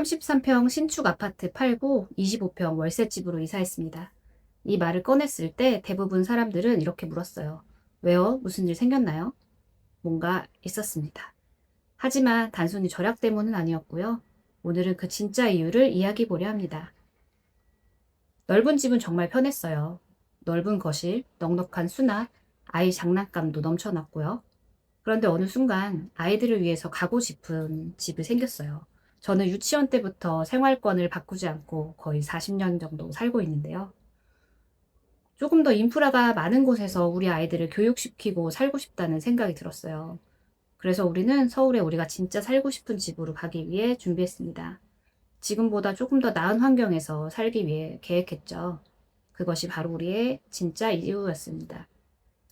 33평 신축 아파트 팔고 25평 월세집으로 이사했습니다. 이 말을 꺼냈을 때 대부분 사람들은 이렇게 물었어요. 왜요? 무슨 일 생겼나요? 뭔가 있었습니다. 하지만 단순히 절약 때문은 아니었고요. 오늘은 그 진짜 이유를 이야기 보려 합니다. 넓은 집은 정말 편했어요. 넓은 거실, 넉넉한 수납, 아이 장난감도 넘쳐났고요. 그런데 어느 순간 아이들을 위해서 가고 싶은 집이 생겼어요. 저는 유치원 때부터 생활권을 바꾸지 않고 거의 40년 정도 살고 있는데요. 조금 더 인프라가 많은 곳에서 우리 아이들을 교육시키고 살고 싶다는 생각이 들었어요. 그래서 우리는 서울에 우리가 진짜 살고 싶은 집으로 가기 위해 준비했습니다. 지금보다 조금 더 나은 환경에서 살기 위해 계획했죠. 그것이 바로 우리의 진짜 이유였습니다.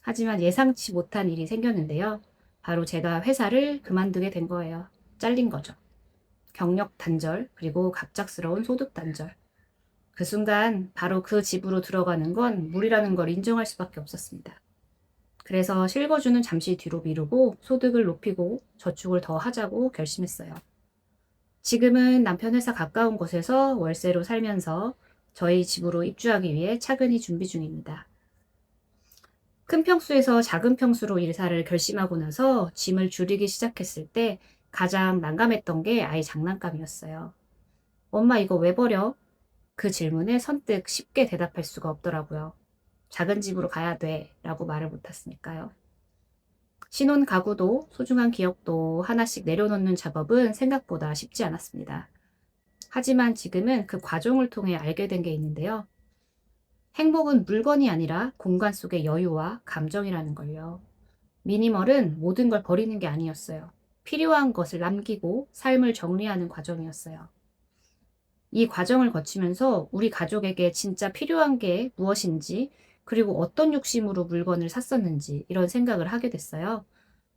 하지만 예상치 못한 일이 생겼는데요. 바로 제가 회사를 그만두게 된 거예요. 잘린 거죠. 경력 단절, 그리고 갑작스러운 소득 단절. 그 순간 바로 그 집으로 들어가는 건 무리라는 걸 인정할 수밖에 없었습니다. 그래서 실거주는 잠시 뒤로 미루고 소득을 높이고 저축을 더 하자고 결심했어요. 지금은 남편 회사 가까운 곳에서 월세로 살면서 저희 집으로 입주하기 위해 차근히 준비 중입니다. 큰 평수에서 작은 평수로 이사를 결심하고 나서 짐을 줄이기 시작했을 때 가장 난감했던 게 아이 장난감이었어요. 엄마 이거 왜 버려? 그 질문에 선뜻 쉽게 대답할 수가 없더라고요. 작은 집으로 가야 돼 라고 말을 못했으니까요. 신혼 가구도 소중한 기억도 하나씩 내려놓는 작업은 생각보다 쉽지 않았습니다. 하지만 지금은 그 과정을 통해 알게 된 게 있는데요. 행복은 물건이 아니라 공간 속의 여유와 감정이라는 걸요. 미니멀은 모든 걸 버리는 게 아니었어요. 필요한 것을 남기고 삶을 정리하는 과정이었어요. 이 과정을 거치면서 우리 가족에게 진짜 필요한 게 무엇인지, 그리고 어떤 욕심으로 물건을 샀었는지 이런 생각을 하게 됐어요.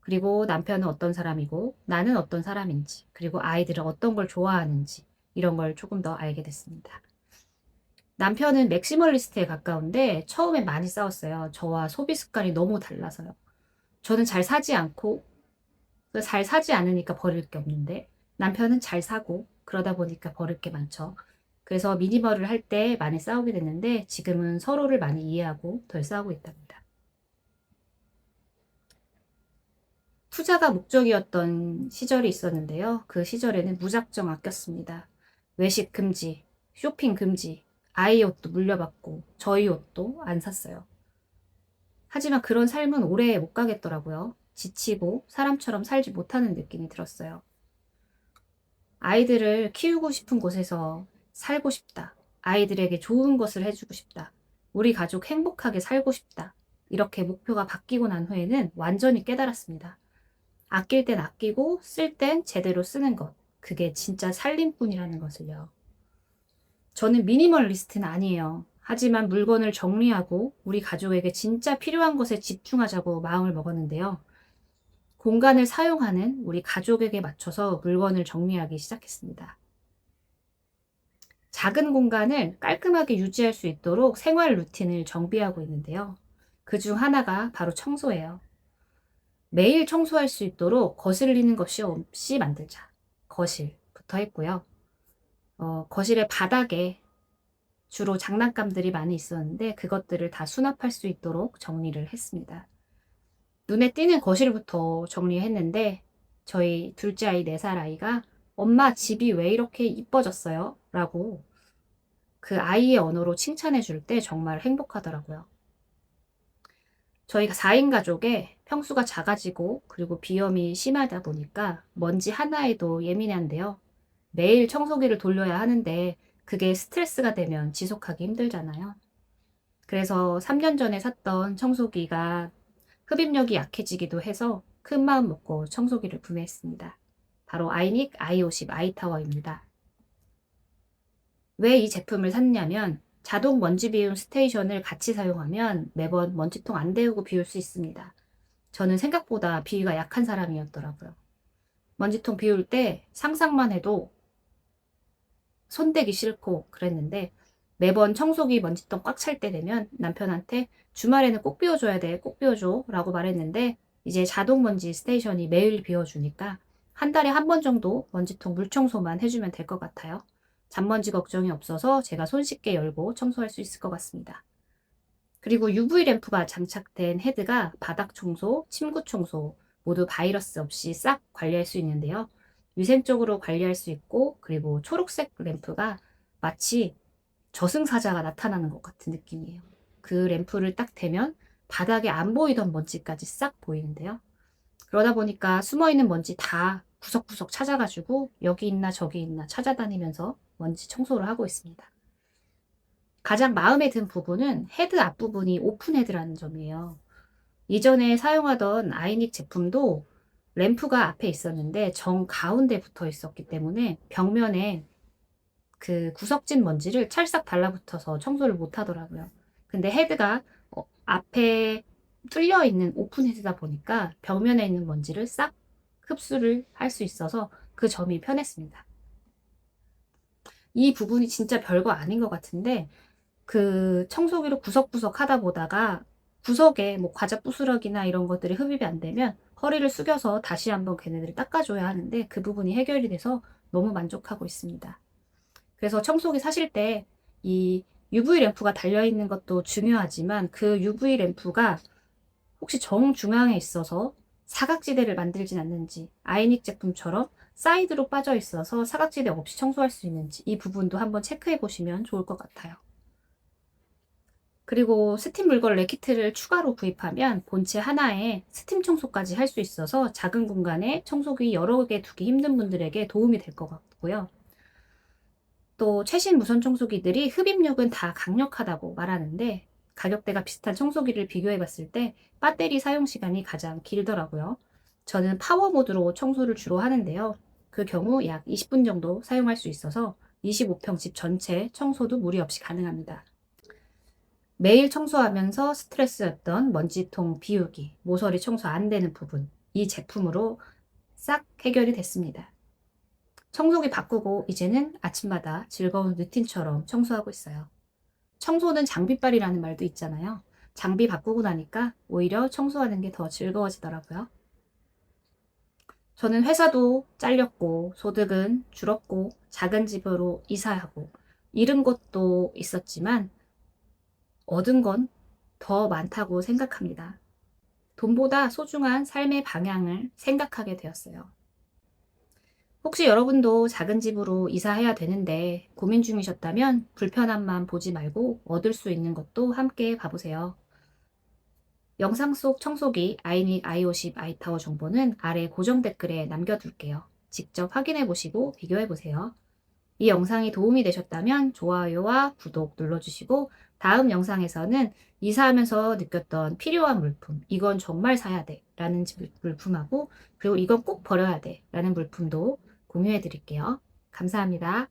그리고 남편은 어떤 사람이고 나는 어떤 사람인지, 그리고 아이들은 어떤 걸 좋아하는지 이런 걸 조금 더 알게 됐습니다. 남편은 맥시멀리스트에 가까운데 처음에 많이 싸웠어요. 저와 소비 습관이 너무 달라서요. 저는 잘 사지 않으니까 버릴 게 없는데 남편은 잘 사고 그러다 보니까 버릴 게 많죠. 그래서 미니멀을 할 때 많이 싸우게 됐는데 지금은 서로를 많이 이해하고 덜 싸우고 있답니다. 투자가 목적이었던 시절이 있었는데요. 그 시절에는 무작정 아꼈습니다. 외식 금지, 쇼핑 금지, 아이 옷도 물려받고 저희 옷도 안 샀어요. 하지만 그런 삶은 오래 못 가겠더라고요. 지치고 사람처럼 살지 못하는 느낌이 들었어요. 아이들을 키우고 싶은 곳에서 살고 싶다. 아이들에게 좋은 것을 해주고 싶다. 우리 가족 행복하게 살고 싶다. 이렇게 목표가 바뀌고 난 후에는 완전히 깨달았습니다. 아낄 땐 아끼고 쓸 땐 제대로 쓰는 것. 그게 진짜 살림뿐이라는 것을요. 저는 미니멀리스트는 아니에요. 하지만 물건을 정리하고 우리 가족에게 진짜 필요한 것에 집중하자고 마음을 먹었는데요. 공간을 사용하는 우리 가족에게 맞춰서 물건을 정리하기 시작했습니다. 작은 공간을 깔끔하게 유지할 수 있도록 생활 루틴을 정비하고 있는데요. 그 중 하나가 바로 청소예요. 매일 청소할 수 있도록 거슬리는 것이 없이 만들자. 거실부터 했고요. 거실의 바닥에 주로 장난감들이 많이 있었는데 그것들을 다 수납할 수 있도록 정리를 했습니다. 눈에 띄는 거실부터 정리했는데 저희 둘째 아이 4살 아이가 엄마 집이 왜 이렇게 이뻐졌어요? 라고 그 아이의 언어로 칭찬해 줄 때 정말 행복하더라고요. 저희가 4인 가족에 평수가 작아지고 그리고 비염이 심하다 보니까 먼지 하나에도 예민한데요. 매일 청소기를 돌려야 하는데 그게 스트레스가 되면 지속하기 힘들잖아요. 그래서 3년 전에 샀던 청소기가 흡입력이 약해지기도 해서 큰 마음 먹고 청소기를 구매했습니다. 바로 아이닉 i50 아이타워입니다. 왜 이 제품을 샀냐면 자동 먼지 비움 스테이션을 같이 사용하면 매번 먼지통 안 데우고 비울 수 있습니다. 저는 생각보다 비위가 약한 사람이었더라고요. 먼지통 비울 때 상상만 해도 손대기 싫고 그랬는데 매번 청소기 먼지통 꽉 찰 때 되면 남편한테 주말에는 꼭 비워줘야 돼, 꼭 비워줘 라고 말했는데 이제 자동 먼지 스테이션이 매일 비워주니까 한 달에 한 번 정도 먼지통 물 청소만 해주면 될 것 같아요. 잔먼지 걱정이 없어서 제가 손쉽게 열고 청소할 수 있을 것 같습니다. 그리고 UV 램프가 장착된 헤드가 바닥 청소, 침구 청소 모두 바이러스 없이 싹 관리할 수 있는데요. 위생적으로 관리할 수 있고, 그리고 초록색 램프가 마치 저승사자가 나타나는 것 같은 느낌이에요. 그 램프를 딱 대면 바닥에 안 보이던 먼지까지 싹 보이는데요. 그러다 보니까 숨어있는 먼지 다 구석구석 찾아가지고 여기 있나 저기 있나 찾아다니면서 먼지 청소를 하고 있습니다. 가장 마음에 든 부분은 헤드 앞부분이 오픈 헤드라는 점이에요. 이전에 사용하던 아이닉 제품도 램프가 앞에 있었는데 정 가운데 붙어 있었기 때문에 벽면에 그 구석진 먼지를 찰싹 달라붙어서 청소를 못 하더라고요. 근데 헤드가 앞에 뚫려 있는 오픈 헤드다 보니까 벽면에 있는 먼지를 싹 흡수를 할 수 있어서 그 점이 편했습니다. 이 부분이 진짜 별거 아닌 것 같은데 그 청소기로 구석구석 하다 보다가 구석에 뭐 과자 부스러기나 이런 것들이 흡입이 안 되면 허리를 숙여서 다시 한번 걔네들을 닦아줘야 하는데 그 부분이 해결이 돼서 너무 만족하고 있습니다. 그래서 청소기 사실 때 이 UV 램프가 달려있는 것도 중요하지만 그 UV 램프가 혹시 정중앙에 있어서 사각지대를 만들진 않는지, 아이닉 제품처럼 사이드로 빠져 있어서 사각지대 없이 청소할 수 있는지 이 부분도 한번 체크해 보시면 좋을 것 같아요. 그리고 스팀 물걸레 키트를 추가로 구입하면 본체 하나에 스팀 청소까지 할 수 있어서 작은 공간에 청소기 여러 개 두기 힘든 분들에게 도움이 될 것 같고요. 또 최신 무선 청소기들이 흡입력은 다 강력하다고 말하는데 가격대가 비슷한 청소기를 비교해 봤을 때 배터리 사용 시간이 가장 길더라고요. 저는 파워 모드로 청소를 주로 하는데요. 그 경우 약 20분 정도 사용할 수 있어서 25평 집 전체 청소도 무리 없이 가능합니다. 매일 청소하면서 스트레스였던 먼지통 비우기, 모서리 청소 안 되는 부분, 이 제품으로 싹 해결이 됐습니다. 청소기 바꾸고 이제는 아침마다 즐거운 루틴처럼 청소하고 있어요. 청소는 장비빨이라는 말도 있잖아요. 장비 바꾸고 나니까 오히려 청소하는 게 더 즐거워지더라고요. 저는 회사도 잘렸고 소득은 줄었고 작은 집으로 이사하고 잃은 것도 있었지만 얻은 건 더 많다고 생각합니다. 돈보다 소중한 삶의 방향을 생각하게 되었어요. 혹시 여러분도 작은 집으로 이사해야 되는데 고민 중이셨다면 불편함만 보지 말고 얻을 수 있는 것도 함께 봐보세요. 영상 속 청소기 아이닉 i50 아이타워 정보는 아래 고정 댓글에 남겨둘게요. 직접 확인해 보시고 비교해 보세요. 이 영상이 도움이 되셨다면 좋아요와 구독 눌러주시고 다음 영상에서는 이사하면서 느꼈던 필요한 물품, 이건 정말 사야 돼 라는 물품하고 그리고 이건 꼭 버려야 돼 라는 물품도 공유해 드릴게요. 감사합니다.